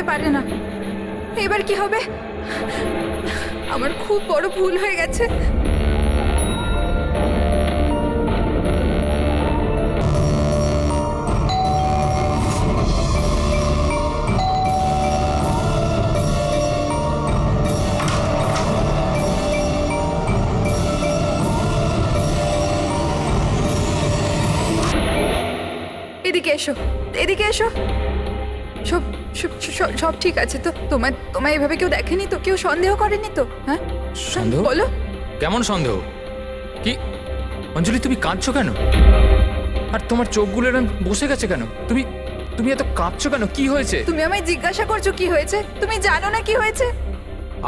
পারে না। এবার কি হবে? আমার খুব বড় ভুল হয়ে গেছে। এদিকে এসো, এদিকে এসো। সব সব সব সব ঠিক আছে তো? তোমায় এভাবে কেউ দেখেনি তো? কেউ সন্দেহ করেনি তো? হ্যাঁ, সন্দেহ? বলো। কেমন সন্দেহ? কি অঞ্জলি, তুমি কাঁদছো কেন? আর তোমার চোখগুলো এরকম বসে গেছে কেন? তুমি তুমি এত কাঁদছো কেন? কি হয়েছে? তুমি আমায় জিজ্ঞাসা করছো কি হয়েছে? তুমি জানো না কি হয়েছে?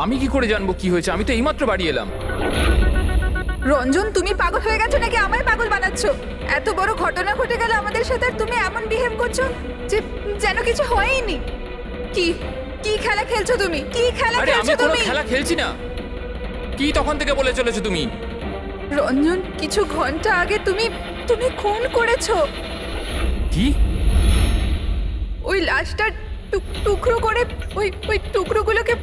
আমি কি করে জানবো কি হয়েছে? আমি তো এইমাত্র বাড়ি এলাম। রঞ্জন, তুমি পাগল হয়ে গেছো নাকি আমায় পাগল বানাচ্ছো? এত বড় ঘটনা ঘটে গেল আমাদের সাথে আর তুমি এমন বিহেভ করছো যে যেন কিছু হয়নি। কি কি খেলা খেলছো তুমি? কি খেলা আরে আমি খেলছো কোনো তুমি? খেলা খেলছি না। কি তখন থেকে বলে চলেছো তুমি? রঞ্জন, কিছু ঘন্টা আগে তুমি তুমি খুন করেছো। কি? ওই লাশটা টুকরো করে ওই টুকরোগুলোকে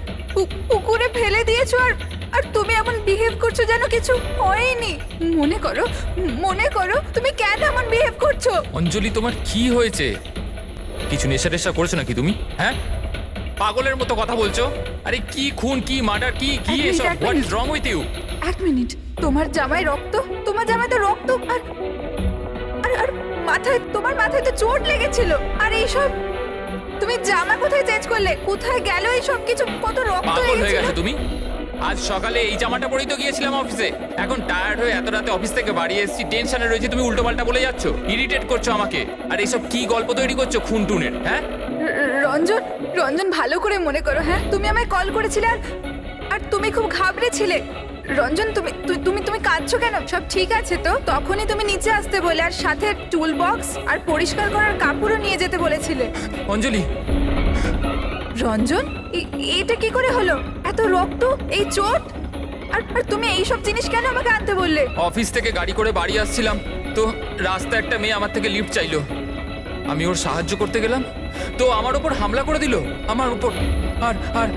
পুকুরে ফেলে দিয়েছো আর আর তুমি এমন বিহেভ করছো যেন কিছু হয়নি। মনে করো তুমি কেন এমন বিহেভ করছো? অঞ্জলি, তোমার কি হয়েছে? কিছু নেশা টেশা করেছো নাকি তুমি? হ্যাঁ, পাগলের মতো কথা বলছো। আরে কি খুন, কি মার্ডার, কি কি এক মিনিট, এসব? এক what is minute. Wrong with you? এক মিনিট, তোমার জামায় রক্ত? তোমার জামায় তো রক্ত আর আর আর মাথায়, তোমার মাথায় তো চোট লেগেছিল। আর এইসব তুমি জামা কোথায় চেঞ্জ করলে? কোথায় গেল এই সব কিছু? কত রক্ত পাগল হয়ে লেগেছিল। গেছো তুমি? আজ সকালে এই জামাটা পরেই তো গিয়েছিলাম অফিসে। এখন টায়ার্ড হয়ে এত রাতে অফিস থেকে বাড়ি এসেছি, টেনশনে রয়েছে, তুমি উল্টোপাল্টা বলে যাচ্ছ, ইরিটেট করছো আমাকে। আর এইসব কি গল্প তৈরি করছো খুন টুনের? হ্যাঁ, রঞ্জন, রঞ্জন ভালো করে মনে করো। হ্যাঁ, তুমি আমায় কল করেছিলে আর তুমি খুব ঘাবড়েছিলে। রঞ্জন, তুমি তুমি তুমি কাঁদছো কেন? সব ঠিক আছে তো? তখনই তুমি নিচে আসতে বলে আর সাথে টুল বক্স আর পরিষ্কার করার কাপড়ও নিয়ে যেতে বলেছিলে। অঞ্জলি। রঞ্জন, এটা কি করে হলো? এত রক্ত, এই চোট, আর আর তুমি এই সব জিনিস কেন আমাকে আনতে বললে? অফিস থেকে গাড়ি করে বাড়ি আসছিলাম তো রাস্তায় একটা মেয়ে আমার থেকে লিফট চাইলো। আমি ওর সাহায্য করতে গেলাম তো আমার উপর হামলা করে দিল, আমার উপর। আর আর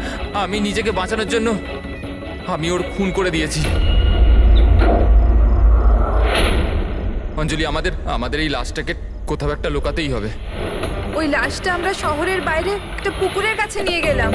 আমি নিজেকে বাঁচানোর জন্য আমি ওর খুন করে দিয়েছি। অঞ্জলি, আমাদের এই লাশটাকে কোথাও একটা লুকাতেই হবে। ওই লাশটা আমরা শহরের বাইরে একটা পুকুরের কাছে নিয়ে গেলাম।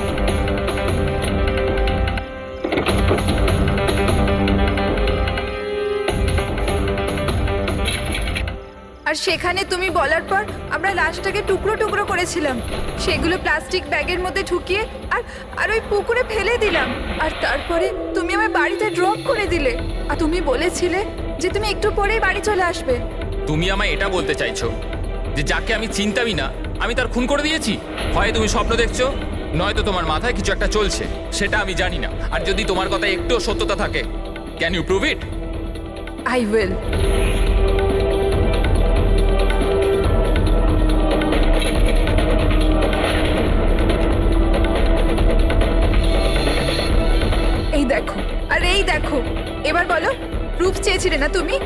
আর সেখানে তুমি বলার পর আমরা লাশটাকে টুকরো টুকরো করেছিলাম, সেগুলো প্লাস্টিক ব্যাগের মধ্যে ঢুকিয়ে আর আর ওই পুকুরে ফেলে দিলাম। আর তারপরে তুমি আমার বাড়িতে ড্রপ করে দিলে আর তুমি বলেছিলে যে তুমি একটু পরেই বাড়ি চলে আসবে। তুমি আমায় এটা বলতে চাইছো যে যাকে আমি চিনতামই না আমি তার খুন করে দিয়েছি? হয় তুমি স্বপ্ন দেখছো, নয়তো তোমার মাথায় কিছু একটা চলছে, সেটা আমি জানি না। আর যদি তোমার কথায় একটু সত্যতা থাকে, can you prove it? I will. এই দেখো, আর এই দেখো। এবার বলো, প্রুফ চেয়েছিলে না তুমি?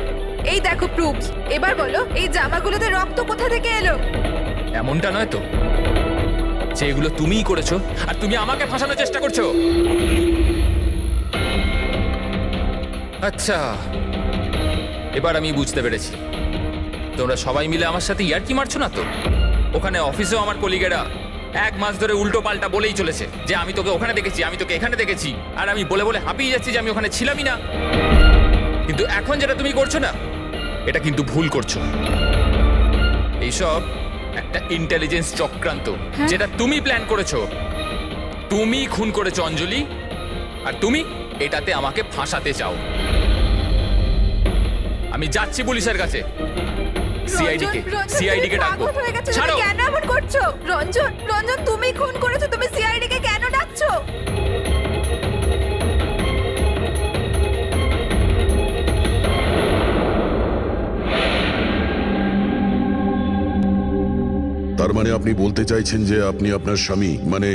এই দেখো প্রুফ। এবার বলো, এই জামাগুলোতে রক্ত কোথা থেকে এলো? এমনটা নয় তো যে এগুলো তুমিই করেছো আর তুমি আমাকে ফাঁসানোর চেষ্টা করছো? আচ্ছা, এবার আমি বুঝতে পেরেছি। তোমরা সবাই মিলে আমার সাথে ইয়ার্কি মারছো না তো? ওখানে অফিসেও আমার কলিগেরা 1 মাস ধরে উল্টো পাল্টা বলেই চলেছে যে আমি তোকে ওখানে দেখেছি, আমি তোকে এখানে দেখেছি। আর আমি বলে বলে হাঁপিয়ে যাচ্ছি যে আমি ওখানে ছিলামই না। কিন্তু এখন যেটা তুমি করছো না, এটা কিন্তু ভুল করছো। এইসব একটা ইন্টেলিজেন্স চক্রান্ত, যেটা তুমি প্ল্যান করেছো। তুমি খুন করেছো অঞ্জলি, আর তুমি এটাতে আমাকে ফাঁসাতে চাও। আমি যাচ্ছি পুলিশের কাছে, সিআইডি কে ডাকবো। ছাড়ো। কেন এমন করছো? রঞ্জন, রঞ্জন, তুমি খুন করেছো, তুমি সিআইডি কে কেন ডাকছো? তার মানে আপনি বলতে চাইছেন যে আপনি আপনার স্বামী মানে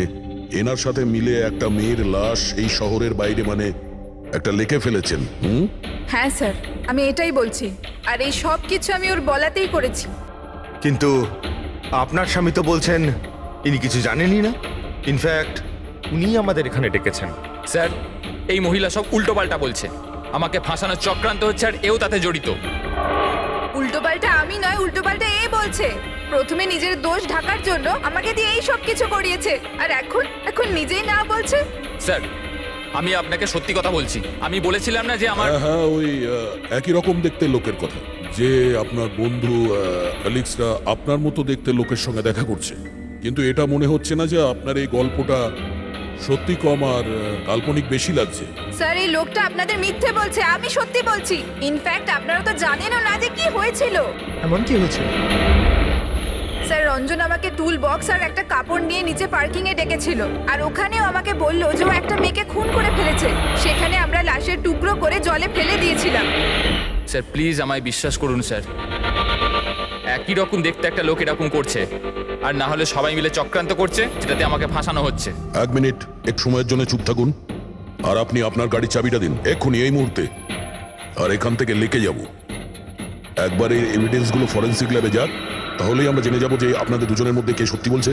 এনার সাথে মিলে একটা মেয়ের লাশ এই শহরের বাইরে মানে একটা লেকে ফেলেছেন? হ্যাঁ স্যার, আমি এটাই বলছি। আর এই সব কিছু আমি ওর বলাতেই করেছি। কিন্তু আপনার স্বামী তো বলছেন ইনি কিছু জানেনই না। ইনফ্যাক্ট উনি আমাদের এখানে ডেকেছেন। স্যার এই মহিলা সব উল্টোপাল্টা বলছে, আমাকে ফাঁসানোর চক্রান্ত হচ্ছে আর এও তাতে জড়িত। উল্টোপাল্টা আমি নয়, উল্টোপাল্টা এ বলছে। প্রথমে নিজের দোষ ঢাকার জন্য আমাকে দিয়ে এই সব কিছু করিয়েছে, আর এখন নিজেই না বলছে। স্যার আমি আপনাকে সত্যি কথা বলছি, আমি বলেছিলাম না যে আমার হ্যাঁ ওই একই রকম দেখতে লোকের কথা, যে আপনার বন্ধু অ্যালেক্সরা আপনার মতো দেখতে লোকের সঙ্গে দেখা করছে, কিন্তু এটা মনে হচ্ছে না যে আপনার এই গল্পটা সত্যি কম আর কাল্পনিক বেশি লাগছে। স্যার এই লোকটা আপনাদের মিথ্যে বলছে, আমি সত্যি বলছি। ইনফ্যাক্ট আপনারা তো জানেনও না যে কি হয়েছিল। এমন কি হয়েছে? স্যার রঞ্জন আমাকে টুল বক্স আর একটা কাপড় নিয়ে নিচে পার্কিং এ ডেকেছিল, আর ওখানেও আমাকে বললো যে ও একটা মেয়েকে খুন করে ফেলেছে। সেখানে আমরা লাশের টুকরো করে জলে ফেলে দিয়েছিলাম। স্যার প্লিজ আমায় বিশ্বাস করুন স্যার, একই রকম দেখতে একটা লোক এরকম করছে, আর না হলে সবাই মিলে চক্রান্ত করছে যেটাতে আমাকে ফাঁসানো হচ্ছে। এক মিনিট, এক সময়ের জন্য চুপ থাকুন, আর আপনি আপনার গাড়ির চাবিটা দিন এক্ষুনি, এই মুহূর্তে। আর এখান থেকে লেকে যাব। একবার এই এভিডেন্সগুলো ফরেন্সিক ল্যাবে যাক, তাহলেই আমরা জেনে যাব যে আপনাদের দুজনের মধ্যে কে সত্যি বলছে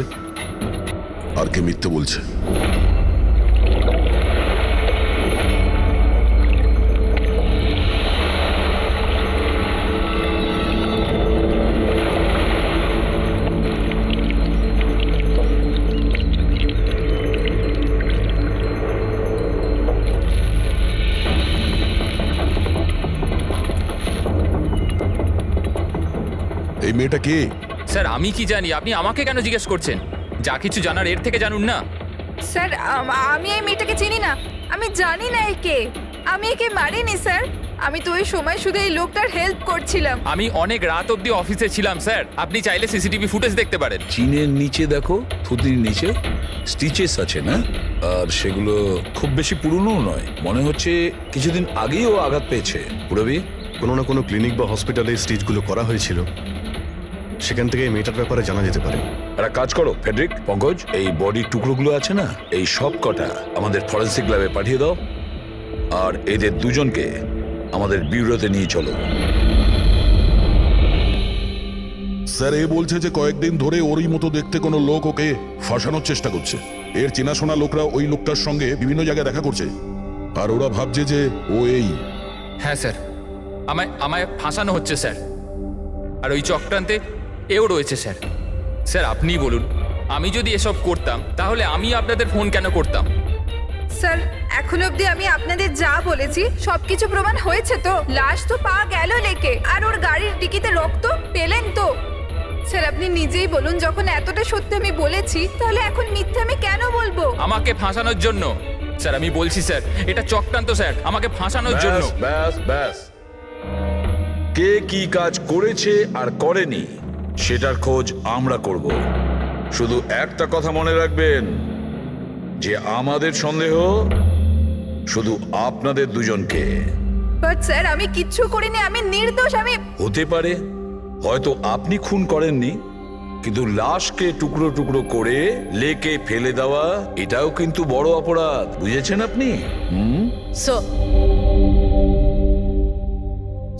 আর কে মিথ্যে বলছে। এই মেয়েটা কে? স্যার আমি কি জানি, আপনি আমাকে কেন জিজ্ঞেস করছেন? যা কিছু জানার এর থেকে জানুন না। স্যার আমি এই মেয়েটাকে চিনি না, আমি জানি না একে। আমি একে মারিনি স্যার, আমি তো ওই সময় শুধু এই লোকটার হেল্প করছিলাম। আমি অনেক রাত অবধি অফিসে ছিলাম স্যার, আপনি চাইলে সিসিটিভি ফুটেজ দেখতে পারেন। চিনের নিচে দেখো, থুতির নিচে স্টিচেস আছে না, আর সেগুলো খুব বেশি পুরনো নয়, মনে হচ্ছে কিছুদিন আগেই ও আঘাত পেয়েছে। পুরবি কোনো না কোনো ক্লিনিক বা হসপিটালে স্টিচগুলো করা হয়েছিল, সেখান থেকে এই মেয়েটার ব্যাপারে জানা যেতে পারে। একটা কাজ করো ফেডরিক, পঙ্কজ, এই বডির টুকরোগুলো আছে না, এই সব কটা আমাদের ফরেন্সিক ল্যাবে পাঠিয়ে দাও, আর এদের দুজনকে আমাদের ব্যুরোতে নিয়ে চলো। স্যার এ বলছে যে কয়েকদিন ধরে ওরই মতো দেখতে কোনো লোক ওকে ফাঁসানোর চেষ্টা করছে। এর চেনাশোনা লোকরা ওই লোকটার সঙ্গে বিভিন্ন জায়গায় দেখা করছে, আর ওরা ভাবছে যে ও এই। হ্যাঁ স্যার, আমায় ফাঁসানো হচ্ছে স্যার, আর ওই চক্রান্তে এও রয়েছে স্যার। স্যার আপনি বলুন, আমি যদি এসব করতাম তাহলে আমি আপনাদের ফোন কেন করতাম? স্যার এখন অবধি আমি আপনাদের যা বলেছি সবকিছু প্রমাণ হয়েছে তো। লাশ তো পাওয়া গেল লেকে, আর ওর গাড়ির ডিকিতে রক্ত পেলেন তো। স্যার আপনি নিজেই বলুন, যখন এতটা সত্যি আমি বলেছি, তাহলে এখন মিথ্যে আমি কেন বলবো? আমাকে ফাঁসানোর জন্য স্যার, আমি বলছি স্যার এটা চক্রান্ত স্যার, আমাকে ফাঁসানোর জন্য। ব্যাস ব্যাস ব্যাস, কে কি কাজ করেছে আর করেনি সেটার খোঁজ আমরা করব। শুধু একটা কথা মনে রাখবেন, যে আমাদের সন্দেহ শুধু আপনাদের দুজনকে। বাট স্যার আমি কিচ্ছু করিনি, আমি নির্দোষ। আমি হতে পারে হয়তো আপনি খুন করেননি, কিন্তু লাশকে টুকরো টুকরো করে লেকে ফেলে দেওয়া এটাও কিন্তু বড় অপরাধ, বুঝেছেন আপনি?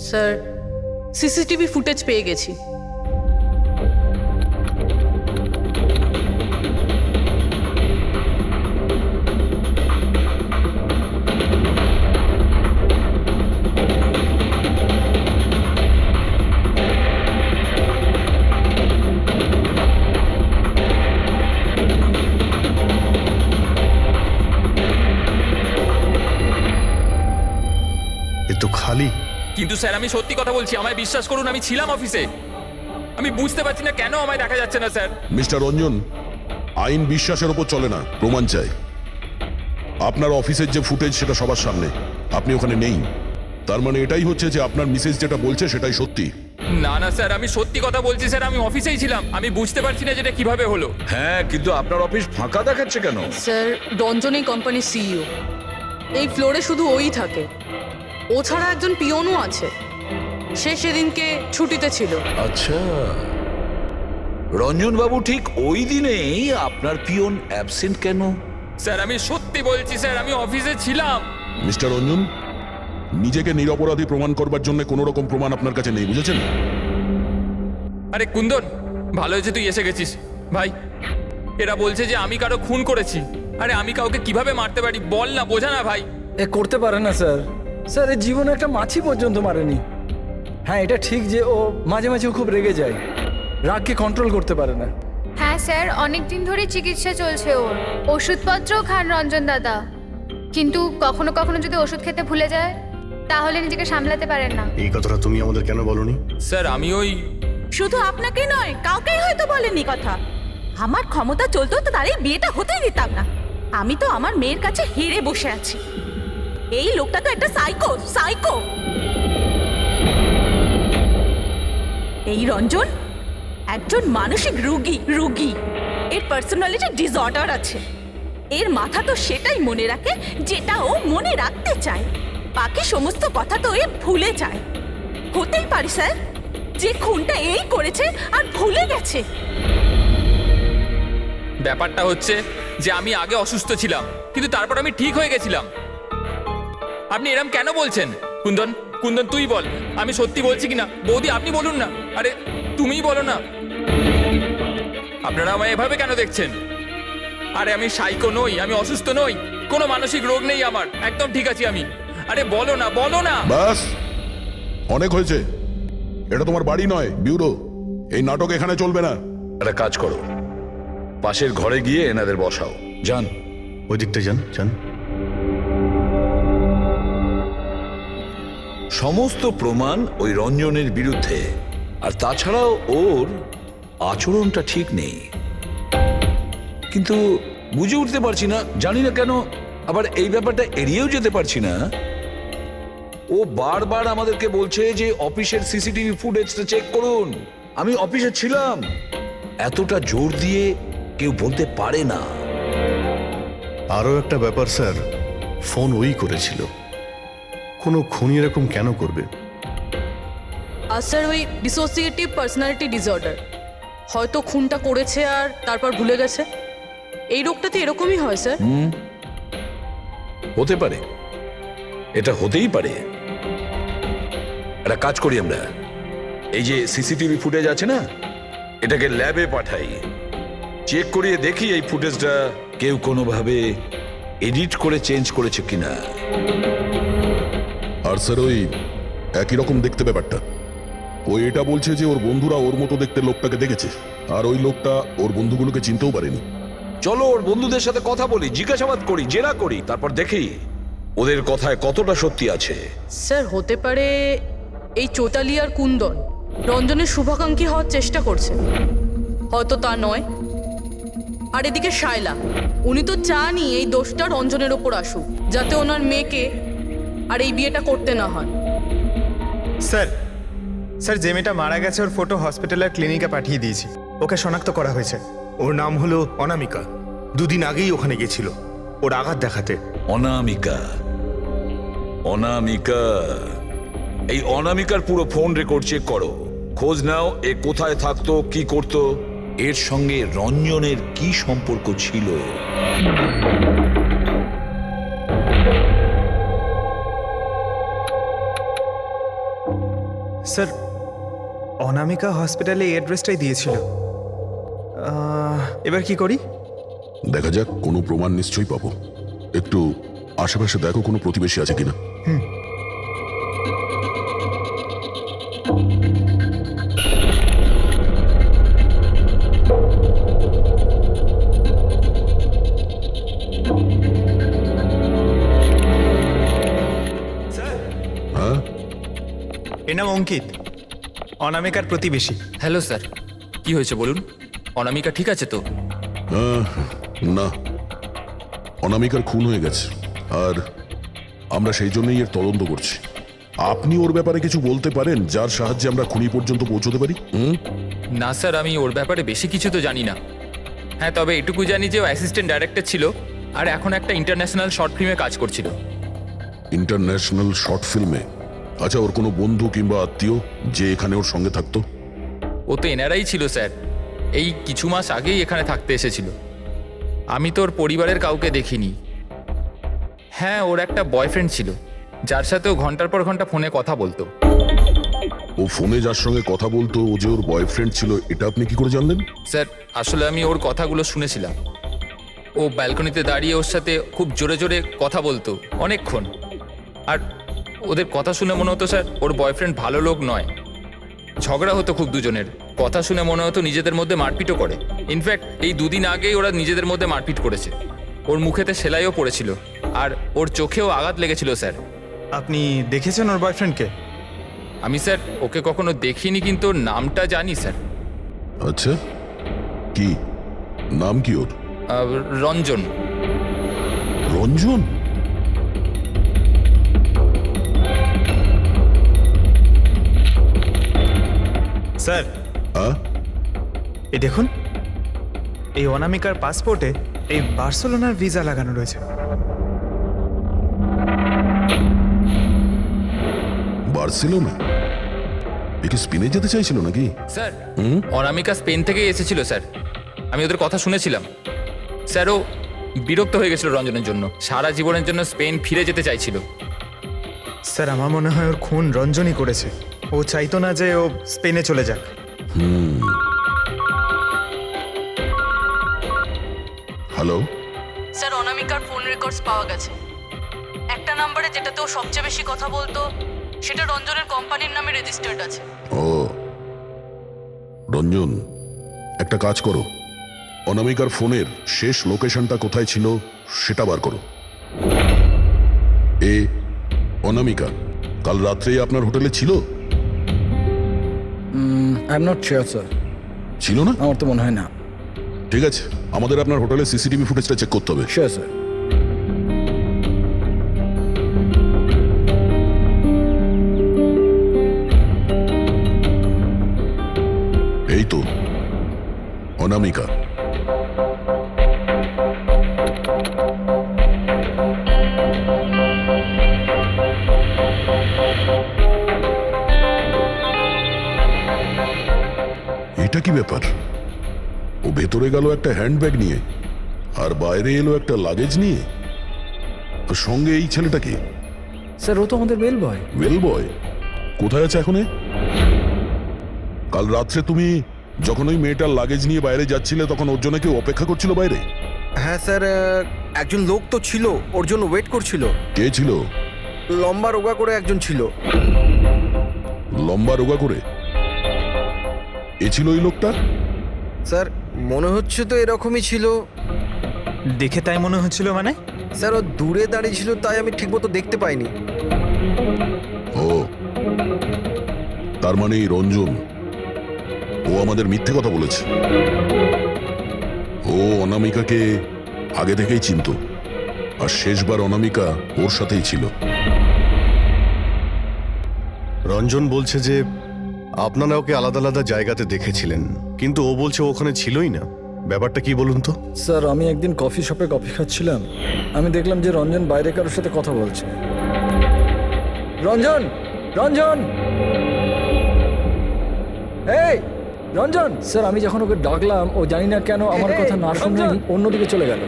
স্যার সিসিটিভি ফুটেজ পেয়ে গেছি। এ তো খালি। কিন্তু স্যার আমি সত্যি কথা বলছি, আমায় বিশ্বাস করুন, আমি ছিলাম অফিসে। আমি বুঝতে পারছি না কেন আমায় দেখা যাচ্ছে না স্যার। মিস্টার রঞ্জন, আইন বিশ্বাসের ওপর চলে না, প্রমাণ চাই। আপনার অফিসের যে ফুটেজ সেটা সবার সামনে, আপনি ওখানে নেই, তার মানে এটাই হচ্ছে যে আপনার মিসেস যেটা বলছে সেটাই সত্যি। না না স্যার, আমি সত্যি কথা বলছি স্যার, আমি অফিসেই ছিলাম। আমি বুঝতে পারছি না যেটা কিভাবে হলো। হ্যাঁ, কিন্তু আপনার অফিস ফাঁকা দেখাচ্ছে কেন? স্যার রঞ্জন এই কোম্পানির সিইও, এই ফ্লোরে শুধু ওই থাকে, ও ছাড়া একজন পিয়নও আছে, সে সেদিনকে ছুটিতে ছিল। আচ্ছা, রঞ্জন বাবু ঠিক ওই দিনেই আপনার পিয়ন অ্যাবসেন্ট কেন? স্যার আমি সত্যি বলছি স্যার, আমি অফিসে ছিলাম। মিস্টার রঞ্জন, নিজেকে নিরপরাধী প্রমাণ করবার জন্য কোনো রকম প্রমাণ আপনার কাছে নেই, বুঝেছেন? আরে কুন্দন, ভালো হয়েছে তুই এসে গেছিস ভাই। এরা বলছে যে আমি কারো খুন করেছি। আরে আমি কাউকে কিভাবে মারতে পারি বল না, বোঝা না ভাই। এ করতে পারে না স্যার। স্যার এর জীবনে একটা মাছি পর্যন্ত মারেনি। হ্যাঁ এটা ঠিক যে ও মাঝে মাঝে খুব রেগে যায়, রাগকে কন্ট্রোল করতে পারে না। হ্যাঁ স্যার, অনেক দিন ধরে চিকিৎসা চলছে ওর, ওষুধপত্রও খান রঞ্জন দাদা, কিন্তু কখনো কখনো যদি ওষুধ খেতে ভুলে যায় তাহলে নিজেকে সামলাতে পারেন না। এই কথাটা তুমি আমাদের কেন বলনি? স্যার আমি ওই শুধু আপনাকে নয়, কাউকেই হয়তো বলেনি কথা। আমার ক্ষমতা চলতো তো তার এই বিয়েটা হতেই দিতাম না। আমি তো আমার মেয়ের কাছে হেরে বসে আছি। এই লোকটা তো একটা সাইকো সাইকো। এই রঞ্জন একজন মানসিক রোগী। এর পার্সোনালিটি ডিসঅর্ডার আছে। এর মাথা তো সেটাই মনে রাখে যেটা ও মনে রাখতে চায়, বাকি সমস্ত কথা তো এ ভুলে যায়। হতেই পারে স্যার যে খুনটা এই করেছে আর ভুলে গেছে। ব্যাপারটা হচ্ছে যে আমি আগে অসুস্থ ছিলাম, কিন্তু তারপর আমি ঠিক হয়ে গেছিলাম। আপনি এরম কেন বলছেন? কুন্দন কুন্দন তুই বল, আমি সত্যি বলছি কিনা। বৌদি আপনি বলুন না, আরে তুমিই বলো না। আপনারা আমায় এভাবে কেন দেখছেন? আরে আমি সাইকো নই, আমি অসুস্থ নই, কোনো মানসিক রোগ নেই আমার, একদম ঠিক আছি আমি। আরে বলো না বলো না। ব্যাস অনেক হয়েছে। এটা তোমার বাড়ি নয়, ব্যুরো। এই নাটক এখানে চলবে না। একটা কাজ করো, পাশের ঘরে গিয়ে এনাদের বসাও। যান। ওই দিকটা যান যান। সমস্ত প্রমাণ ওই রঞ্জনের বিরুদ্ধে, আর তাছাড়াও ওর আচরণটা ঠিক নেই। কিন্তু বুঝে উঠতে পারছি না, জানি না কেন আবার এই ব্যাপারটা এড়িয়েও যেতে পারছি না। ও বারবার আমাদেরকে বলছে যে অফিসের সিসিটিভি ফুটেজটা চেক করুন। আমি অফিসে ছিলাম। এতটা জোর দিয়ে কেউ বলতে পারে না। আরও একটা ব্যাপার স্যার, ফোন ওই করেছিল। কোনো খুনি এরকম কেন করবে? আর স্যার ওই ডিসোসিয়েটিভ পার্সোনালিটি ডিসঅর্ডার, হয়তো খুনটা করেছে আর তারপর ভুলে গেছে। এই রোগটাতে এরকমই হয় স্যার। হতে পারে, এটা হতেই পারে। একটা কাজ করি আমরা, এই যে সিসিটিভি ফুটেজ আছে না, এটাকে ল্যাবে পাঠাই, চেক করিয়ে দেখি এই ফুটেজটা কেউ কোনোভাবে এডিট করে চেঞ্জ করেছে কিনা। আর স্যার ওই একই রকম দেখতে ব্যাপারটা। ও এটা বলছে যে ওর বন্ধুরা ওর মতো দেখতে লোকটাকে দেখেছে, আর ওই লোকটা ওর বন্ধুগুলোকে চিনতেও পারেনি। চলো ওর বন্ধুদের সাথে কথা বলি, জিজ্ঞাসাবাদ করি, জেরা করি, তারপর দেখি ওদের কথায় কতটা সত্যি আছে। স্যার হতে পারে এই চৈতালি আর কুন্দন রঞ্জনের শুভাকাঙ্ক্ষী হওয়ার চেষ্টা করছে, হয়তো তা নয়। আর এদিকে শায়লা, উনি তো চানই এই দোষটা রঞ্জনের ওপর আসুক, যাতে ওনার মেয়েকে আর এই বিয়েটা করতে না হয়। স্যার স্যার যে মেয়েটা মারা গেছে ওর ফটো হসপিটালের ক্লিনিকে পাঠিয়ে দিয়েছি। ওকে শনাক্ত করা হয়েছে। ওর নাম হলো অনামিকা। দুদিন আগেই ওখানে গেছিল ওর আঘাত দেখাতে। অনামিকা, অনামিকা, এই অনামিকার পুরো ফোন রেকর্ড চেক করো, খোঁজ নাও এ কোথায় থাকতো, কি করতো, এর সঙ্গে রঞ্জনের কি সম্পর্ক ছিল। স্যার অনামিকা হসপিটালে এই অ্যাড্রেসটাই দিয়েছিল। এবার কি করি? দেখা যাক, কোনো প্রমাণ নিশ্চয়ই পাবো। একটু আশেপাশে দেখো কোনো প্রতিবেশী আছে কিনা। হ্যাঁ, এর নাম অঙ্কিত, অনামিকার প্রতিবেশী। হ্যালো স্যার, কি হয়েছে বলুন? অনামিকা ঠিক আছে তো? না, অনামিকার খুন হয়ে গেছে, আর আমরা সেই জন্যই এর তদন্ত করছি। আপনি ওর ব্যাপারে কিছু বলতে পারেন যার সাহায্যে আমরা খুনি পর্যন্ত পৌঁছতে পারি? না স্যার, আমি ওর ব্যাপারে বেশি কিছু তো জানি না। হ্যাঁ, তবে এটুকু জানি যে ও অ্যাসিস্ট্যান্ট ডাইরেক্টর ছিল আর এখন একটা ইন্টারন্যাশনাল শর্ট ফিল্মে কাজ করছিল। ইন্টারন্যাশনাল শর্ট ফিল্মে? আচ্ছা, ওর কোনো বন্ধু কিংবা আত্মীয় যে এখানে ওর সঙ্গে থাকতো? ও তো এনারাই ছিল স্যার, এই কিছু মাস আগেই এখানে থাকতে এসেছিল। আমি তো ওর পরিবারের কাউকে দেখিনি। হ্যাঁ, ওর একটা বয়ফ্রেন্ড ছিল যার সাথে ও ঘন্টার পর ঘন্টা ফোনে কথা বলতো। ও ফোনে যার সঙ্গে কথা বলতো ও যে ওর বয়ফ্রেন্ড ছিল এটা আপনি কি করে জানলেন? স্যার আসলে আমি ওর কথাগুলো শুনেছিলাম। ও ব্যালকনিতে দাঁড়িয়ে ওর সাথে খুব জোরে জোরে কথা বলতো অনেকক্ষণ। আর ওদের কথা শুনে মনে হতো স্যার ওর বয়ফ্রেন্ড ভালো লোক নয়। ঝগড়া হতো খুব দুজনের। কথা শুনে মনে হতো নিজেদের মধ্যে মারপিটও করে। ইনফ্যাক্ট এই 2 দিন আগেই ওরা নিজেদের মধ্যে মারপিট করেছে। ওর মুখেতে সেলাইও পড়েছিল আর ওর চোখেও আঘাত লেগেছিল স্যার। আপনি দেখেছেন ওর বয়ফ্রেন্ডকে? আমি স্যার ওকে কখনো দেখিনি, কিন্তু ওর নামটা জানি স্যার। আচ্ছা, কি নাম কি ওর? রঞ্জন। রঞ্জন? স্যার, হ্যাঁ, এই দেখুন, এই অনামিকার পাসপোর্টে এই বার্সেলোনার ভিসা লাগানো রয়েছে। বার্সেলোনা? এ কি স্পেনে যেতে চাইছিল নাকি? স্যার অনামিকা স্পেন থেকেই এসেছিল স্যার। আমি ওদের কথা শুনেছিলাম। স্যার ও বিরক্ত হয়ে গেছিল রঞ্জনের জন্য, সারা জীবনের জন্য স্পেন ফিরে যেতে চাইছিল। স্যার, আমার মনে হয় ওর খুন রঞ্জনই করেছে। ও চাইতো না যে ও স্পেনে চলে যাক। হ্যালো, স্যার অনামিকার ফোন রেকর্ডস পাওয়া গেছে। একটা নাম্বারে যেটাতে ও সবচেয়ে বেশি কথা বলতো সেটা রঞ্জনের কোম্পানির নামে রেজিস্টার্ড আছে। ও রঞ্জন, একটা কাজ করো, অনামিকার ফোনের শেষ লোকেশনটা কোথায় ছিল সেটা বার করো। এ অনামিকা কাল রাত্রে আপনার হোটেলে ছিল? I am not sure sir, ছিল না? আমার তো মনে হয় না। ঠিক আছে, আমাদের আপনার হোটেলের সিসিটিভি ফুটেজটা চেক করতে হবে। Sure sir. এই তো অনামিকা। এটা কি ব্যাপার? ও ভেতরে গেল একটা হ্যান্ডব্যাগ নিয়ে আর বাইরে এলো একটা লাগেজ নিয়ে। আর সঙ্গে এই ছেলেটাকে? স্যার ও তো আমাদের বেল বয়। ওয়েল বয় কোথায় আছে এখন? কাল রাত্রে তুমি যখন ওই মেয়েটার লাগেজ নিয়ে বাইরে যাচ্ছিলে তখন ওর জন্য কেউ অপেক্ষা করছিল বাইরে? হ্যাঁ স্যার, একজন লোক তো ছিল, ওর জন্য ওয়েট করছিল। কে ছিল? লম্বা রোগা করে একজন ছিল। লম্বা রোগা করে? এ ছিল ওই লোকটা? স্যার মনে হচ্ছে তো এরকমই ছিল। দেখে তাই মনে হচ্ছিল মানে? স্যার ও দূরে দাঁড়িয়ে ছিল, তাই আমি ঠিকমতো দেখতে পাইনি। ও, তার মানে এই রঞ্জন, ও আমাদের মিথ্যে কথা বলেছে। ও অনামিকাকে আগে থেকেই চিনতো আর শেষবার অনামিকা ওর সাথেই ছিল। রঞ্জন বলছে যে আপনারা ওকে আলাদা আলাদা জায়গাতে দেখেছিলেন, কিন্তু ও বলছে ওখানে ছিলই না। ব্যাপারটা কি বলুন তো? স্যার আমি একদিন কফি শপে কফি খাচ্ছিলাম, আমি দেখলাম যে রঞ্জন বাইরে কারোর সাথে কথা বলছে। রঞ্জন, রঞ্জন, এই রঞ্জন! স্যার আমি যখন ওকে ডাকলাম ও জানি না কেন আমার কথা না শুনে অন্যদিকে চলে গেল।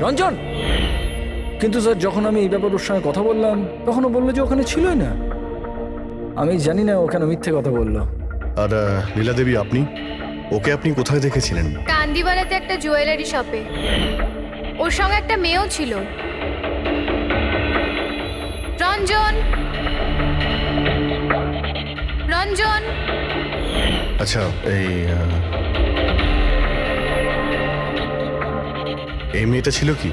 রঞ্জন! কিন্তু স্যার যখন আমি এই ব্যাপারে ওর সঙ্গে কথা বললাম তখন ও বললো যে ওখানে ছিলই না। আমি জানি না ওখানে মিথ্যে কথা বললো। আর লীলা দেবী, ওকে আপনি কোথায় দেখেছিলেন? কান্দিওয়ালাতে একটা জুয়েলারি শপে। ওর সঙ্গে একটা মেয়েও ছিল। রঞ্জন, রঞ্জন! আচ্ছা, এই মেয়েটা ছিল কি?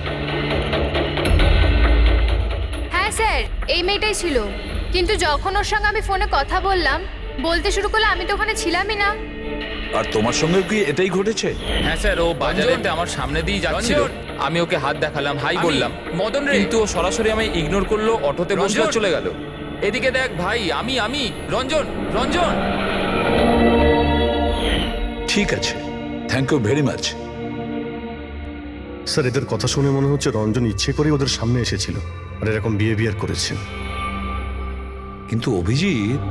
হ্যাঁ স্যার, এই মেয়েটাই ছিল। কিন্তু যখন ওর সঙ্গে আমি ফোনে কথা বললাম, বলতে শুরু করলো আমি তো ওখানে ছিলামই না। আর তোমার সঙ্গে কি এটাই ঘটেছে? হ্যাঁ স্যার, ও বাজারেতে আমার সামনে দিয়ে যাচ্ছিল। আমি ওকে হাত দেখালাম, হাই বললাম, মদন রে, কিন্তু ও সরাসরি আমায় ইগনোর করলো, অটোতে বসলো, চলে গেল। এদিকে দেখ ভাই, আমি রঞ্জন, রঞ্জন! ঠিক আছে, thank you very much. Sir এদের কথা শুনে মনে হচ্ছে রঞ্জন ইচ্ছে করে ওদের সামনে এসেছিল আর এরকম বিহেভিয়ার করেছে। কিন্তু অভিজিৎ,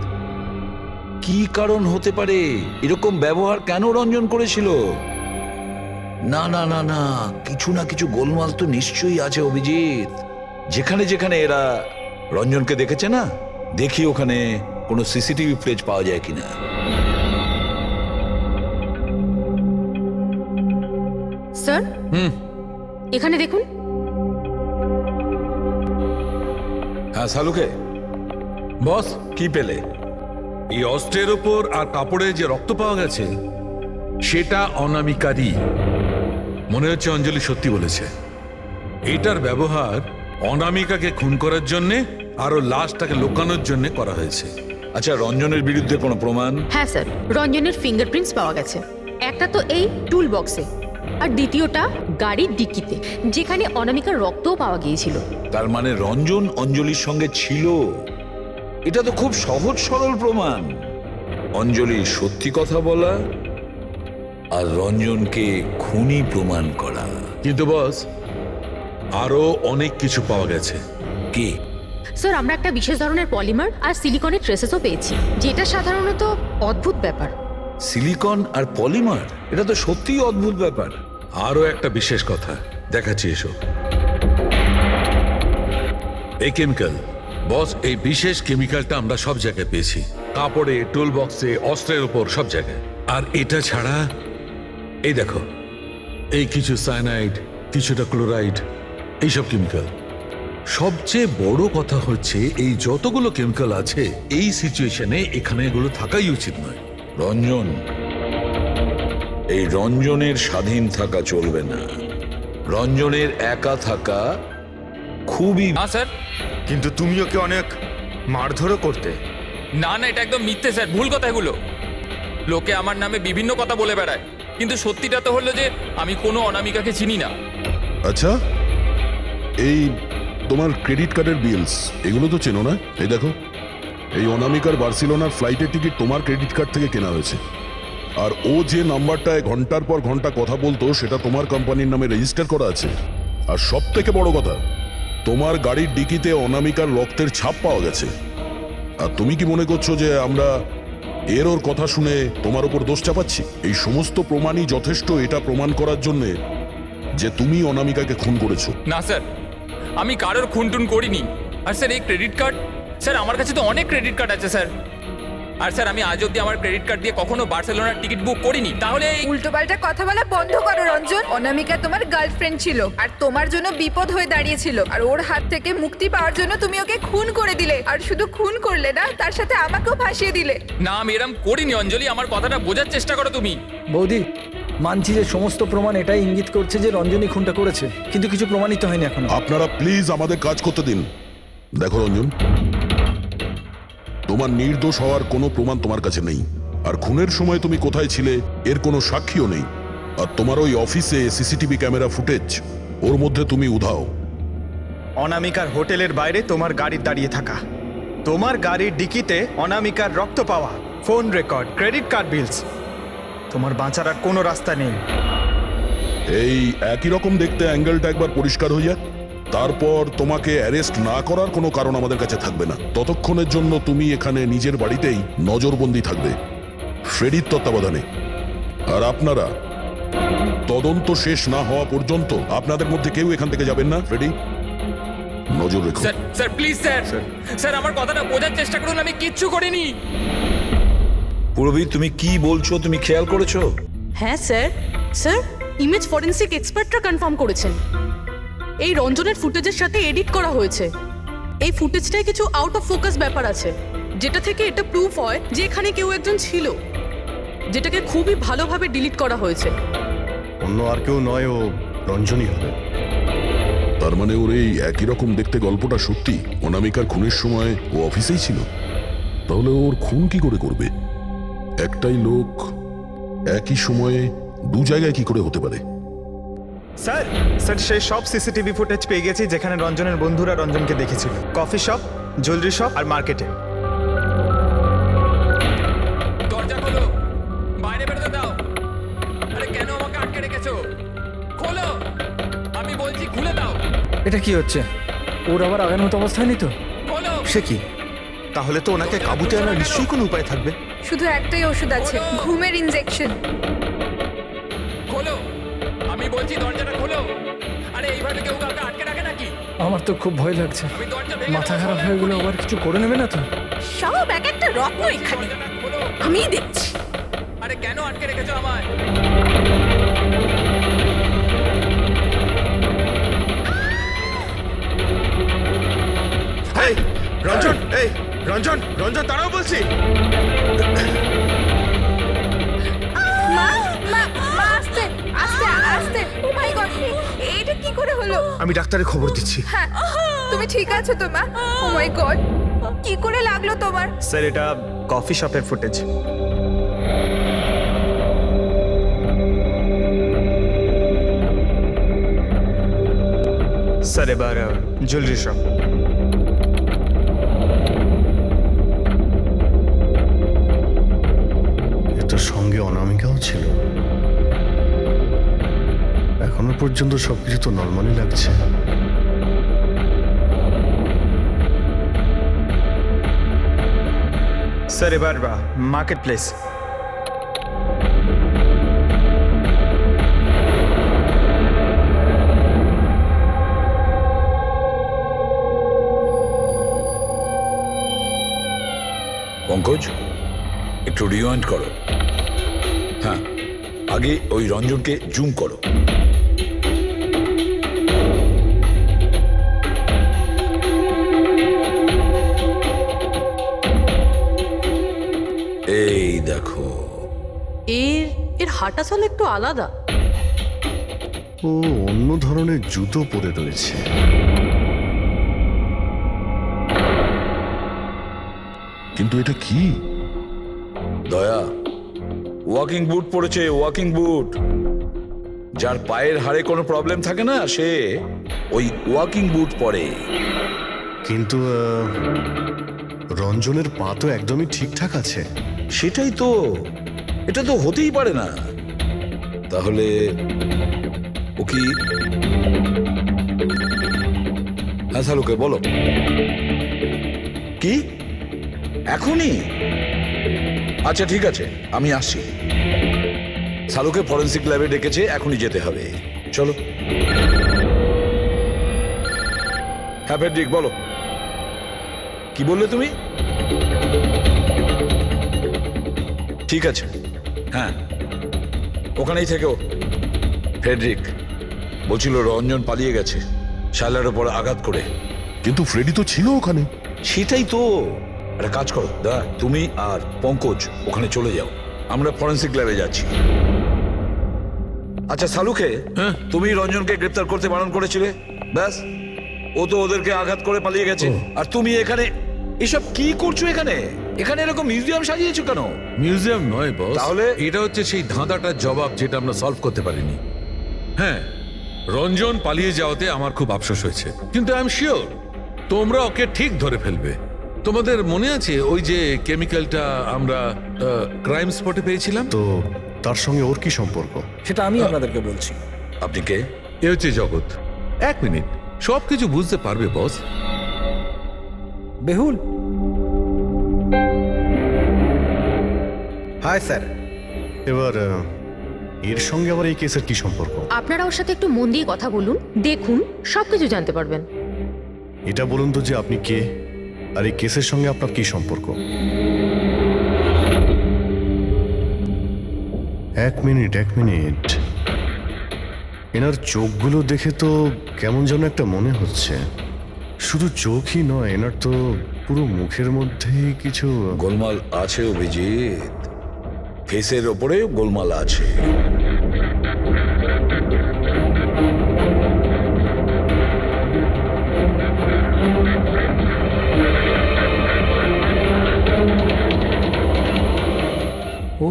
কি কারণ হতে পারে? এরকম ব্যবহার কেন রঞ্জন করেছিল? না না না না, কিছু না কিছু গোলমাল তো নিশ্চয়ই আছে অভিজিৎ। যেখানে যেখানে এরা রঞ্জনকে দেখেছে না, দেখি ওখানে কোনো সিসিটিভি ফুটেজ পাওয়া যায় কিনা। স্যার এখানে দেখুন। হ্যাঁ সালুকে বস, কি পেলে? এই অস্ত্রের ওপর আর কাপড়ে যে রক্ত পাওয়া গেছে সেটা অনামিকারই। মনে হচ্ছে অঞ্জলি সত্যি বলেছে। এটার ব্যবহার অনামিকাকে খুন করার জন্যে আরো লাশটাকে লুকানোর জন্য করা হয়েছে। আচ্ছা, রঞ্জনের বিরুদ্ধে কোনো প্রমাণ? হ্যাঁ স্যার, রঞ্জনের ফিঙ্গারপ্রিন্টস পাওয়া গেছে। একটা তো এই টুল বক্সে, আর দ্বিতীয়টা গাড়ির ডিক্কিতে, যেখানে অনামিকার রক্তও পাওয়া গিয়েছিল। তার মানে রঞ্জন অঞ্জলির সঙ্গে ছিল। এটা তো খুব সহজ সরল প্রমাণ। অঞ্জলি সত্যি কথা বলা আর রঞ্জনকে খুনি প্রমাণ করা। কিন্তু বস, আরো অনেক কিছু পাওয়া গেছে। কি? স্যার, আমরা একটা বিশেষ ধরনের পলিমার আর সিলিকনের ট্রেসেসও পেয়েছি, যেটা সাধারণত অদ্ভুত ব্যাপার। সিলিকন আর পলিমার, এটা তো সত্যিই অদ্ভুত ব্যাপার। আরো একটা বিশেষ কথা দেখাচ্ছি, এসো। এই কেমিক্যাল বস, এই বিশেষ কেমিক্যালটা আমরা সব জায়গায় পেয়েছি, কাপড়ে, টুল বক্সে, অস্ত্রের উপর, সব জায়গায়। আর এটা ছাড়া এই দেখো, এই কিছু সায়ানাইড, কিছুটা ক্লোরাইড, এইসব কেমিক্যাল। সবচেয়ে বড় কথা হচ্ছে এই যতগুলো কেমিক্যাল আছে এই সিচুয়েশনে এখানে এগুলো থাকাই উচিত নয়। রঞ্জন, এই রঞ্জনের স্বাধীন থাকা চলবে না। রঞ্জনের একা থাকা খুবই। না স্যার, কিন্তু তুমি ওকে অনেক মারধরও করতে। না না, এটা একদম মিথ্যে স্যার, ভুল কথা এগুলো। লোকে আমার নামে বিভিন্ন কথা বলে বেড়ায়, কিন্তু সত্যিটা তো হলো যে আমি কোনো অনামিকাকে চিনি না। আচ্ছা, এই তোমার ক্রেডিট কার্ডের বিলস এগুলো তো চেনো না? এই দেখো, এই অনামিকার বার্সেলোনার ফ্লাইটের টিকিট তোমার ক্রেডিট কার্ড থেকে কেনা হয়েছে। আর ও যে নাম্বারটায় ঘন্টার পর ঘন্টা কথা বলতো সেটা তোমার কোম্পানির নামে রেজিস্টার করা আছে। আর সব থেকে বড় কথা, তোমার গাড়ির ডিকিতে অনামিকার রক্তের ছাপ পাওয়া গেছে। আর তুমি কি মনে করছো যে আমরা এর ওর কথা শুনে তোমার উপর দোষ চাপাচ্ছি? এই সমস্ত প্রমাণই যথেষ্ট এটা প্রমাণ করার জন্যে যে তুমি অনামিকাকে খুন করেছো। না স্যার, আমি কারোর খুনটুন করিনি। আর স্যার, এই ক্রেডিট কার্ড, স্যার আমার কাছে তো অনেক ক্রেডিট কার্ড আছে স্যার। আর স্যার, আমি আজ অব্দি আমার ক্রেডিট কার্ড দিয়ে কখনো বার্সেলোনার টিকিট বুক করিনি। তাহলে উল্টোপাল্টা কথা বলা বন্ধ করো রঞ্জন। অনামিকা তোমার গার্লফ্রেন্ড ছিল আর তোমার জন্য বিপদ হয়ে দাঁড়িয়েছিল, আর ওর হাত থেকে মুক্তি পাওয়ার জন্য তুমি ওকে খুন করে দিলে। আর শুধু খুন করলে না, তার সাথে আমাকেও ফাঁসিয়ে দিলে। না, আমি এরম করিনি অঞ্জলি, আমার কথাটা বোঝার চেষ্টা করো তুমি। বৌদি, মানছি যে সমস্ত প্রমাণ এটাই ইঙ্গিত করছে যে রঞ্জনী খুনটা করেছে, কিন্তু কিছু প্রমাণিত হয়নি এখনো। আপনারা প্লিজ আমাদের কাজ করতে দিন। দেখো রঞ্জন, তোমার নির্দোষ হওয়ার কোনো প্রমাণ তোমার কাছে নেই। আর খুনের সময় তুমি কোথায় ছিলে এর কোনো সাক্ষীও নেই। আর তোমার ওই অফিসে সিসিটিভি ক্যামেরা ফুটেজ, ওর মধ্যে তুমি উধাও। অনামিকার হোটেলের বাইরে তোমার গাড়ির দাঁড়িয়ে থাকা, তোমার গাড়ির ডিকিতে অনামিকার রক্ত পাওয়া, ফোন রেকর্ড, ক্রেডিট কার্ড বিলস। তোমার বাঁচার আর কোনো রাস্তা নেই। এই একই রকম দেখতে অ্যাঙ্গেলটা একবার পরিষ্কার হয়ে যাক, তারপর তোমাকে অ্যারেস্ট না করার কোনো কারণ আমাদের কাছে থাকবে না। ততক্ষণের জন্য তুমি এখানে নিজের বাড়িতেই নজরবন্দি থাকবে, ফ্রেডির তত্ত্বাবধানে। আর আপনারা তদন্ত শেষ না হওয়া পর্যন্ত আপনাদের মধ্যে কেউ এখান থেকে যাবেন না। ফ্রেডি, নজর রেখো। Sir, sir please sir, sir আমার কথাটা বোঝার চেষ্টা করুন, আমি কিচ্ছু করিনি। পূরবী, তুমি কি বলছো তুমি খেয়াল করেছো? হ্যাঁ স্যার, স্যার ইমেজ ফরেন্সিক এক্সপার্টরা কনফার্ম করেছেন এই রঞ্জনের ফুটেজের সাথে এডিট করা হয়েছে। এই ফুটেজটায় কিছু আউট অফ ফোকাস ব্যাপার আছে, যেটা থেকে এটা প্রুফ হয় যে এখানে কেউ একজন ছিল, যেটাকে খুবই ভালোভাবে ডিলিট করা হয়েছে। অন্য আর কেউ নয়, ও রঞ্জনই হবে। তার মানে ওর এই একই রকম দেখতে গল্পটা সত্যি। অনামিকার খুনের সময় ও অফিসেই ছিল। তাহলে ওর খুন কি করে করবে? একটাই লোক একই সময়ে দু জায়গায় কি করে হতে পারে? স্যার, স্যার সেই সব সিসিটিভি ফুটেজ পেয়ে গেছি যেখানে রঞ্জনের বন্ধুরা রঞ্জনকে দেখেছিল। কফি শপ, জুয়েলারি শপ আর মার্কেটে। দরজা খোলো, বাইরে বেরোতে দাও। আরে কেন আমাকে আটকে রেখেছো? খোলো, আমি বলছি খুলে দাও। এটা কি হচ্ছে? ওর আবার আগের মতো অবস্থায় নেই তো? খোলো। সে কি? তাহলে তো ওনাকে কাবুতে আনার নিশ্চয়ই কোনো উপায় থাকবে। শুধু একটাই ওষুধ আছে, ঘুমের ইনজেকশন। খোলো, আমি বলছি দরজাটা খোলো। আরে এইভাবে কেউ কাউকে আটকে রাখে নাকি? আমার তো খুব ভয় লাগছে। আমি দরজা ভেঙে মাথা খারাপ হয়ে গেলে আবার কিছু করে নেবে না তো? সব এক একটা রত্ন এখানে আমি দেখছি। আরে কেন আটকে রেখেছো আমায়? এই রঞ্জন, এই রঞ্জন, রঞ্জন তারাও বলছি। মা মা মা আস্তে আস্তে আস্তে, ও মাই গড, এইটা কি করে হলো? আমি ডাক্তারের খবর দিচ্ছি। হ্যাঁ, তুমি ঠিক আছো তো মা? ও মাই গড, কি করে লাগলো তোমার? স্যার এটা কফি শপের ফুটেজ। স্যার এবার জুয়েলারি শপ। এটার সঙ্গে অনামিকাও ছিল। এখনো পর্যন্ত সবকিছু তো নর্মালি লাগছে। স্যার এবার মার্কেট প্লেস। পঙ্কজ, একটু রিওয়াইন্ড করো। হ্যাঁ, আগে ওই রঞ্জনকে জুম করো। এই দেখো, এর এর হাঁটা চল একটু আলাদা। ও অন্য ধরনের জুতো পরে রয়েছে। কিন্তু এটা কি? দয়া ওয়াকিং বুট পরেছে, ওয়াকিং বুট। যার পায়ের হাড়ে কোনো প্রবলেম থাকে না, সে ওই ওয়াকিং বুট পরে। কিন্তু রঞ্জনের পা তো একদমই ঠিকঠাক আছে। সেটাই তো, এটা তো হতেই পারে না। তাহলে ও কি? হ্যাঁ শালুকে বলো, কি এখনই? আচ্ছা ঠিক আছে, আমি আসছি। শালুকে ফরেন্সিক ল্যাবে ডেকেছে, এখনই যেতে হবে। চলো। হ্যাঁ ফেডরিক বলো, কি বললে তুমি? ঠিক আছে, হ্যাঁ ওখানেই থেকো। ফেডরিক বলছিল রঞ্জন পালিয়ে গেছে শায়লার ওপর আঘাত করে। কিন্তু ফ্রেডি তো ছিল ওখানে। সেটাই তো। একটা কাজ করো দা, তুমি আর পঙ্কজ ওখানে চলে যাও, আমরা ফরেন্সিক ল্যাবে যাচ্ছি। আচ্ছা শালুকে, তুমি রঞ্জনকে গ্রেফতার করতে বারণ করেছিলে, ব্যাস ও তো ওদেরকে আঘাত করে পালিয়ে গেছে। আর তুমি এখানে এসব কি করছো? এখানে এখানে এরকম মিউজিয়াম সাজিয়েছো কেন? মিউজিয়াম নয় বস, তাহলে? এটা হচ্ছে সেই ধাঁধাটার জবাব যেটা আমরা সলভ করতে পারিনি। হ্যাঁ, রঞ্জন পালিয়ে যাওয়াতে আমার খুব আফসোস হয়েছে, কিন্তু আই এম শিওর তোমরা ওকে ঠিক ধরে ফেলবে। তোমাদের মনে আছে ওই যে কেমিক্যালটা আমরা ক্রাইম স্পটে পেয়েছিলাম? তো তার সঙ্গে ওর কি সম্পর্ক? সেটা আমি আপনাদেরকে বলছি। আপনি কে? এ হচ্ছে জগৎ। এক মিনিট, সবকিছু বুঝতে পারবে বস। বেহুল, হাই স্যার। এবার এর সঙ্গে আবার এই কেসের কি সম্পর্ক? আপনারা ওর সাথে একটু মন দিয়ে কথা বলুন, দেখুন সবকিছু জানতে পারবেন। এটা বলুন তো যে আপনি কে, আর এই কেসের সঙ্গে আপনার কি সম্পর্ক? এক মিনিট। এনার চোখগুলো দেখে তো কেমন যেন একটা মনে হচ্ছে। শুধু চোখই নয়, এনার তো পুরো মুখের মধ্যেই কিছু গোলমাল আছে অভিজিৎ, ফেসের ওপরে গোলমাল আছে। ও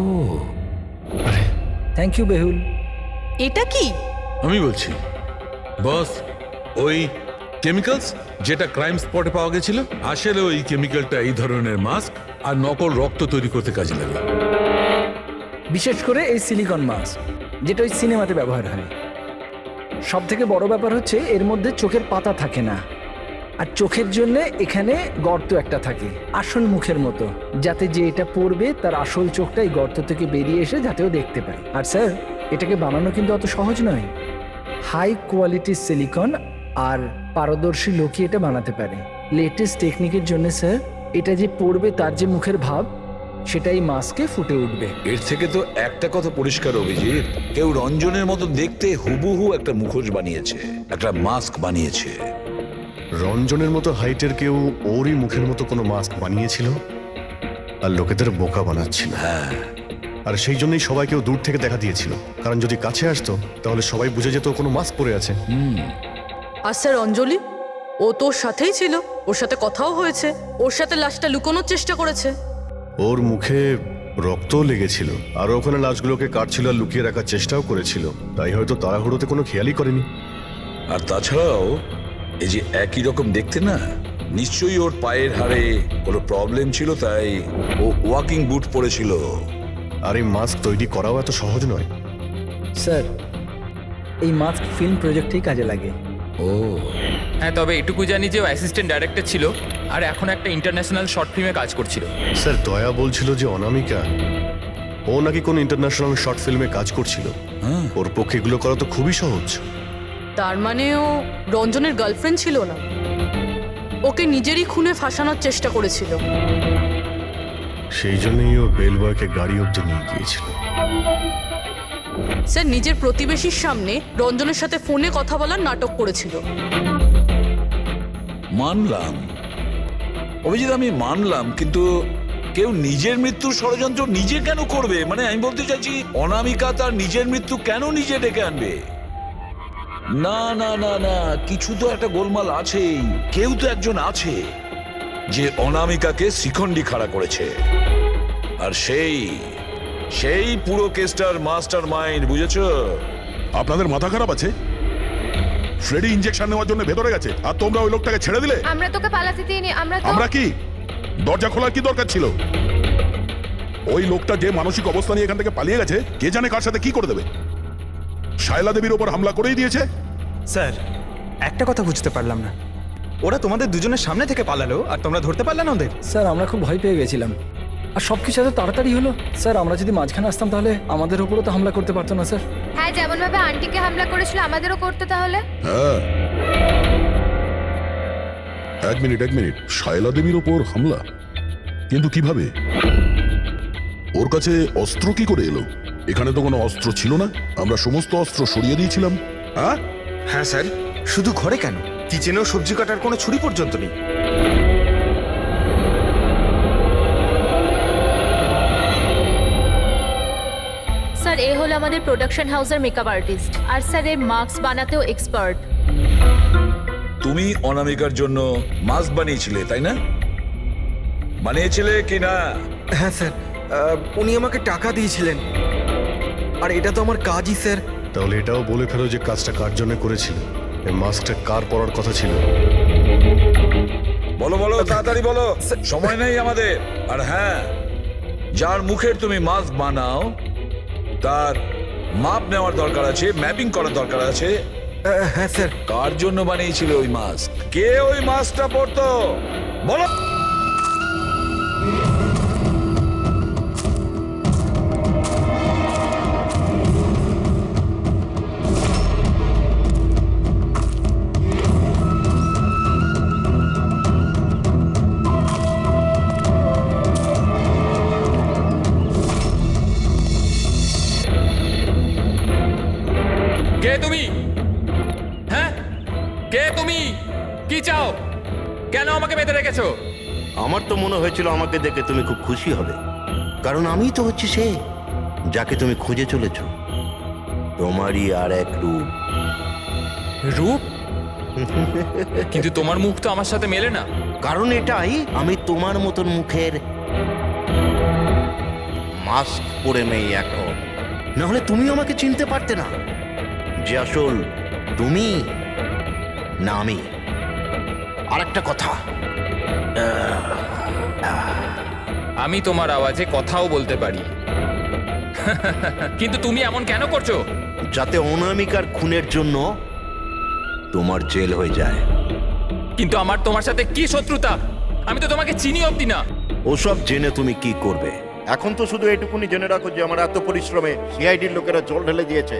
থ্যাংক ইউ বেহুল। এটা কি? আমি বলছি বস, ওই কেমিক্যালস যেটা ক্রাইম স্পটে পাওয়া গেছিল, আসলে ওই কেমিক্যালটা এই ধরনের মাস্ক আর নকল রক্ত তৈরি করতে কাজে লাগে। বিশেষ করে এই সিলিকন মাস্ক, যেটা ওই সিনেমাতে ব্যবহার হয়। সব থেকে বড় ব্যাপার হচ্ছে এর মধ্যে চোখের পাতা থাকে না, আর চোখের জন্য এখানে গর্ত একটা থাকে আসল মুখের মতো, যাতে যে এটা পড়বে তার আসল চোখটা এই গর্ত থেকে বেরিয়ে এসে যাতেও দেখতে পায়। আর স্যার, এটাকে বানানো কিন্তু অত সহজ নয়। হাই কোয়ালিটির সিলিকন আর পারদর্শী লোকই এটা বানাতে পারে। লেটেস্ট টেকনিকের জন্য স্যার এটা যে পড়বে তার যে মুখের ভাব সেটাই মাস্কে ফুটে উঠবে। এর থেকে তো একটা কথা পরিষ্কার অভিজিৎ, কেউ রঞ্জনের মতো দেখতে হুবহু একটা মুখোশ বানিয়েছে, একটা মাস্ক বানিয়েছে। রঞ্জনের মতো হাইটের কেউ ওরই মুখের মতো কোনো মাস্ক বানিয়েছিল আর লোকেদের বোকা বানাচ্ছিল। হ্যাঁ, আর সেই জন্যই সবাইকেও দূর থেকে দেখা দিয়েছিল, কারণ যদি কাছে আসতো তাহলে সবাই বুঝে যেত ও কোনো মাস্ক পরে আছে। আর স্যার অঞ্জলি, ও তোর সাথেই ছিল, ওর সাথে কথাও হয়েছে, ওর সাথে লাশটা লুকোনোর চেষ্টা করেছে। ওর মুখে রক্তও লেগেছিল আর ওখানে লাশগুলোকে কাটছিল আর লুকিয়ে রাখার চেষ্টাও করেছিল, তাই হয়তো তাড়াহুড়োতে কোনো খেয়ালই করেনি। আর তাছাড়াও এই যে একই রকম দেখতে না, নিশ্চয়ই ওর পায়ের হাড়ে কোনো প্রবলেম ছিল, তাই ও ওয়াকিং বুট পরেছিল। আর এই মাস্ক তৈরি করাও এত সহজ নয়। স্যার, এই মাস্ক ফিল্ম প্রজেক্টেই কাজে লাগে। ও হ্যাঁ, তবে এটুকু জানি যে ও অ্যাসিস্ট্যান্ট ডাইরেক্টর ছিল আর এখন একটা ইন্টারন্যাশনাল শর্ট ফিল্মে কাজ করছিল। স্যার, দয়া বলছিল যে অনামিকা ও নাকি কোনো ইন্টারন্যাশনাল শর্ট ফিল্মে কাজ করছিল। ওর পক্ষে এগুলো করা তো খুবই সহজ। তার মানে ও রঞ্জনের গার্লফ্রেন্ড ছিল না, ওকে নিজেরই খুনে ফাঁসানোর চেষ্টা করেছিল। সেই জন্যই ও বেল বয়কে গাড়ি অব্দি নিয়ে গিয়েছিল। স্যার নিজের প্রতিবেশীর সামনে রঞ্জনের সাথে ফোনে কথা বলার নাটক করেছিল। মানলাম অভিজিৎ, আমি মানলাম, কিন্তু কেউ নিজের মৃত্যুর ষড়যন্ত্র নিজে কেন করবে? মানে আমি বলতে চাইছি, অনামিকা তার নিজের মৃত্যু কেন নিজে ডেকে আনবে? না না না না, কিছু তো একটা গোলমাল আছেই। কেউ তো একজন আছে যে অনামিকাকে শিখণ্ডি খাড়া করেছে, আর সেই পুরো কেসটার মাস্টার মাইন্ড, বুঝেছো? আপনাদের মাথা খারাপ আছে? ফ্রেডি ইনজেকশন নেওয়ার জন্য ভেতরে গেছে আর তোমরা ওই লোকটাকে ছেড়ে দিলে। আমরা তোকে পালাতে দিইনি, আমরা কি দরজা খোলার কি দরকার ছিল? ওই লোকটা যে মানসিক অবস্থা নিয়ে এখান থেকে পালিয়ে গেছে, কে জানে কার সাথে কি করে দেবে। শায়লা দেবীর ওপর হামলা করেই দিয়েছে। স্যার, একটা কথা বুঝতে পারলাম না, ওরা তোমাদের দুজনের সামনে থেকে পালালো আর তোমরা ধরতে পারলে না ওদের? স্যার, আমরা খুব ভয় পেয়ে গেছিলাম আর সব কিছু এত তাড়াতাড়ি হলো। স্যার, আমরা যদি মাঝখানে আসতাম তাহলে আমাদের উপরও তো হামলা করতে পারতো না স্যার। হ্যাঁ, যেমন ভাবে আন্টিকে হামলা করেছিল আমাদেরও করতে তাহলে। হ্যাঁ, এক মিনিট, শায়লা দেবীর ওপর হামলা? কিন্তু কিভাবে? ওর কাছে অস্ত্র কি করে এলো? এখানে তো কোনো অস্ত্র ছিল না, আমরা সমস্ত অস্ত্র সরিয়ে দিয়েছিলাম। হ্যাঁ হ্যাঁ স্যার, শুধু ঘরে কেন, কিচেনেও সবজি কাটার কোনো ছুরি পর্যন্ত নেই। স্যার, এ হলো আমাদের প্রোডাকশন হাউসের মেকআপ আর্টিস্ট, আর স্যার এ মাস্ক বানাতেও এক্সপার্ট। তুমি অনামিকার জন্য মাস্ক বানিয়েছিলে, তাই না? বানিয়েছিলে কি না? হ্যাঁ স্যার, উনি আমাকে টাকা দিয়েছিলেন, আর এটা তো আমার কাজই স্যার। তাহলে এটাও বলে ফেলো যে কাজটা কার জন্য করেছিল, এই মাস্কটা কার পরার কথা ছিল। বলো বলো, তাড়াতাড়ি বলো, সময় নেই আমাদের। আর হ্যাঁ, যার মুখের তুমি মাস্ক বানাও তার মাপ নেওয়ার দরকার আছে, ম্যাপিং করার দরকার আছে। হ্যাঁ স্যার। কার জন্য বানিয়েছিল ওই মাস্ক? কে ওই মাস্কটা পরতো বলো। কে তুমি? হ্যাঁ, কে তুমি? কি চাও? কেন আমাকে বেঁধে রেখেছো? আমার তো মনে হয়েছিল আমাকে দেখে তুমি খুব খুশি হবে, কারণ আমিই তো হচ্ছি সে যাকে তুমি খুঁজে চলেছ। তোমারই আর এক রূপ। রূপ? কিন্তু তোমার মুখ তো আমার সাথে মেলে না। কারণ এটাই, আমি তোমার মতন মুখের মাস্ক পরে নেই এখন, না হলে তুমি আমাকে চিনতে পারতে না যে আসল তুমি না আমি। আর একটা কথা, আমি তোমার আওয়াজে কথাও বলতে পারি। কিন্তু তুমি এমন কেন করছো? যাতে অনামিকার খুনের জন্য তোমার জেল হয়ে যায়। কিন্তু আমার তোমার সাথে কি শত্রুতা? আমি তো তোমাকে চিনি অবধি না। ওসব জেনে তুমি কি করবে? এখন তো শুধু এটুকুনি জেনে রাখো যে আমার এত পরিশ্রমে সিআইডির লোকেরা জল ঢেলে দিয়েছে,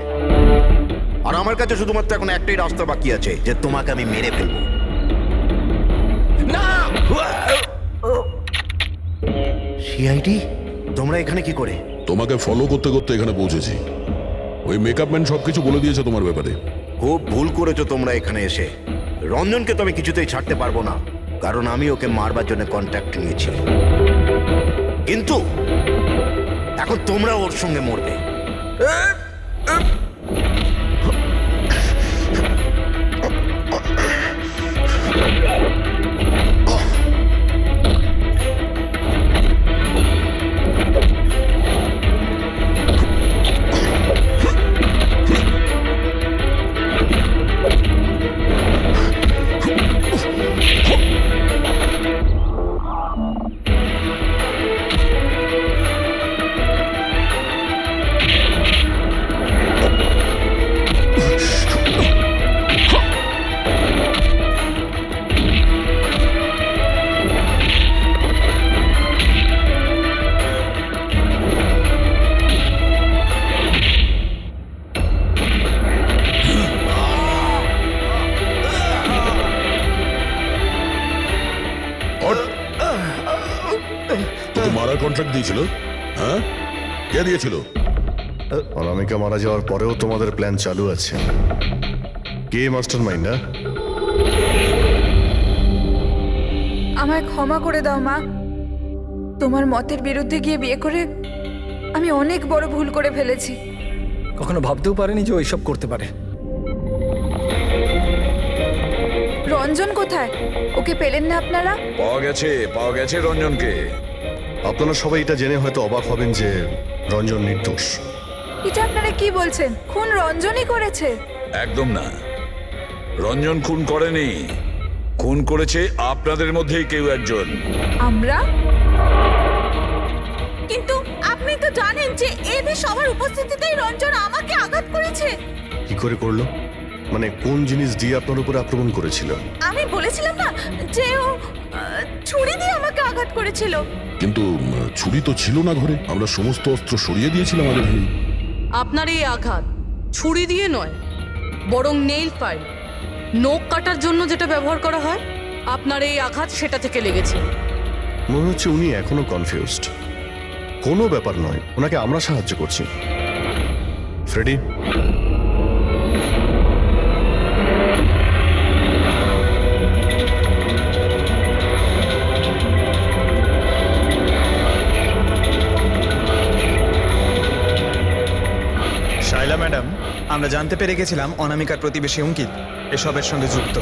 আর আমার কাছে শুধুমাত্র এখন একটাই রাস্তা বাকি আছে, যে তোমাকে আমি মেরে ফেলবো। না! সিআইডি, তোমরা এখানে কি করে? তোমাকে ফলো করতে করতে এখানে পৌঁছেছি। ওই মেকআপ ম্যান সবকিছু বলে দিয়েছে তোমার ব্যাপারে। খুব ভুল করেছো তোমরা এখানে এসে। রঞ্জনকে তো আমি কিছুতেই ছাড়তে পারবো না, কারণ আমি ওকে মারবার জন্য কন্ট্যাক্ট নিয়েছি। কিন্তু এখন তোমরা ওর সঙ্গে মরবে। তোকে মারার কন্ট্রাক্ট দিয়েছিল? হ্যাঁ, কে দিয়েছিল? অনামিকা মারা যাওয়ার পরেও তোমাদের প্ল্যান চালু আছে। কে মাস্টার মাইন্ড? আমায় ক্ষমা করে দাও মা। তোমার মতের বিরুদ্ধে গিয়ে বিয়ে করে আমি অনেক বড় ভুল করে ফেলেছি। কখনো ভাবতেও পারেনি যে ও এইসব করতে পারে। রঞ্জন কোথায়? ওকে পেলেন না আপনারা? পাওয়া গেছে রঞ্জনকে। আপনারা সবাই এটা জেনে হয়তো অবাক হবেন যে রঞ্জন নির্দোষ। এটা আপনারা কি বলছেন? খুন রঞ্জনই করেছে? একদম না, রঞ্জন খুন করেনি। খুন করেছে আপনাদের মধ্যেই কেউ একজন। আমরা? কিন্তু আপনি তো জানেন যে এদের সবার উপস্থিতিতেই রঞ্জন আমাকে আঘাত করেছে। কি করে করলো? মানে কোন জিনিস দিয়ে আপনার উপর আক্রমণ করেছিল? আমি বলেছিলাম না যে ও ছুরি দিয়ে আমাকে আঘাত করেছিল। কিন্তু ছুরি তো ছিল না ঘরে, আমরা সমস্ত অস্ত্র সরিয়ে দিয়েছিলাম আগে থেকেই। আপনার এই আঘাত ছুরি দিয়ে নয়, বরং নেইল ফাইল, নখ কাটার জন্য যেটা ব্যবহার করা হয়, আপনার এই আঘাত সেটা থেকে লেগেছে। মনে হচ্ছে উনি এখনো কনফিউজড। কোনো ব্যাপার নয়, ওনাকে আমরা সাহায্য করছি। ফ্রেডি, শাইলা ম্যাডাম, আমরা জানতে পেরে গেছিলাম অনামিকার প্রতিবেশী অঙ্কিত এসবের সঙ্গে যুক্ত।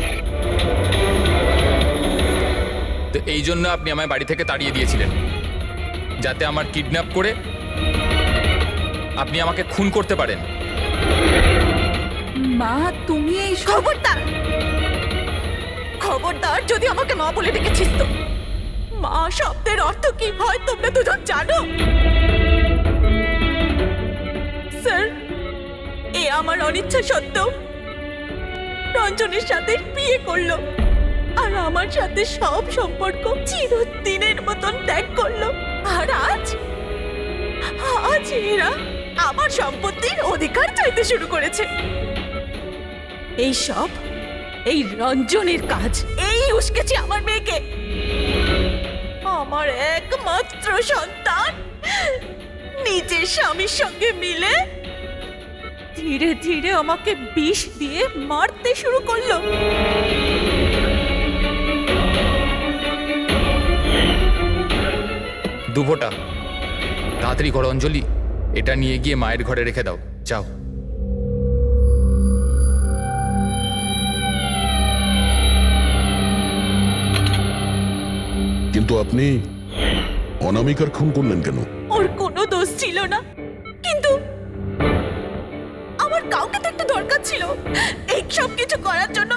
তো এই জন্য আপনি আমায় বাড়ি থেকে তাড়িয়ে দিয়েছিলেন, যাতে আমার কিডন্যাপ করে আপনি আমাকে খুন করতে পারেন। মা, তুমি এই খবরদার, খবরদার যদি আমাকে মা বলে ডেকেছিস তো। মা শব্দের অর্থ কি হয় তোমরা দুজন জানো? স্যার, এ আমার অনিচ্ছা সত্ত্বেও রঞ্জনের সাথে বিয়ে করলো আর আমার সাথে সব সম্পর্ক চিরদিনের মতন ত্যাগ করলো। আর আজ এরা আমার সম্পত্তির অধিকার চাইতে শুরু করেছে। এই সব এই রঞ্জনের কাজ। এই উস্কেছে আমার মেয়েকে, আমার একমাত্র সন্তান, নিজের স্বামীর সঙ্গে মিলে ধীরে ধীরে আমাকে বিষ দিয়ে মারতে শুরু করলো। দুভোটা তাড়াতাড়ি করো অঞ্জলি, এটা নিয়ে গিয়ে মায়ের ঘরে রেখে দাও, যাও। কিন্তু আপনি অনামিকার খুন করলেন কেন? ওর কোনো দোষ ছিল না, কিন্তু আমার কাউকে তো একটা দরকার ছিল এই সব কিছু করার জন্য।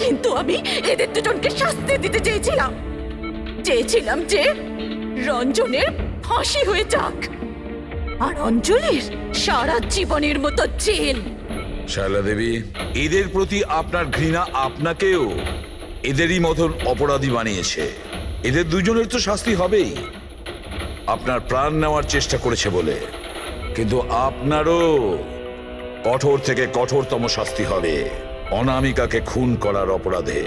কিন্তু আমি এদের দুজনকে শাস্তি দিতে চেয়েছিলাম যে রঞ্জনের ফাঁসি হয়ে যাক আর অঞ্জলির সারা জীবনের মতো জেল। শায়লা দেবী, এদের প্রতি আপনার ঘৃণা আপনাকেও এদেরই মতন অপরাধী বানিয়েছে। এদের দুজনের তো শাস্তি হবেই, আপনার প্রাণ নেওয়ার চেষ্টা করেছে বলে। কিন্তু আপনারও কঠোর থেকে কঠোরতম শাস্তি হবে অনামিকাকে খুন করার অপরাধে।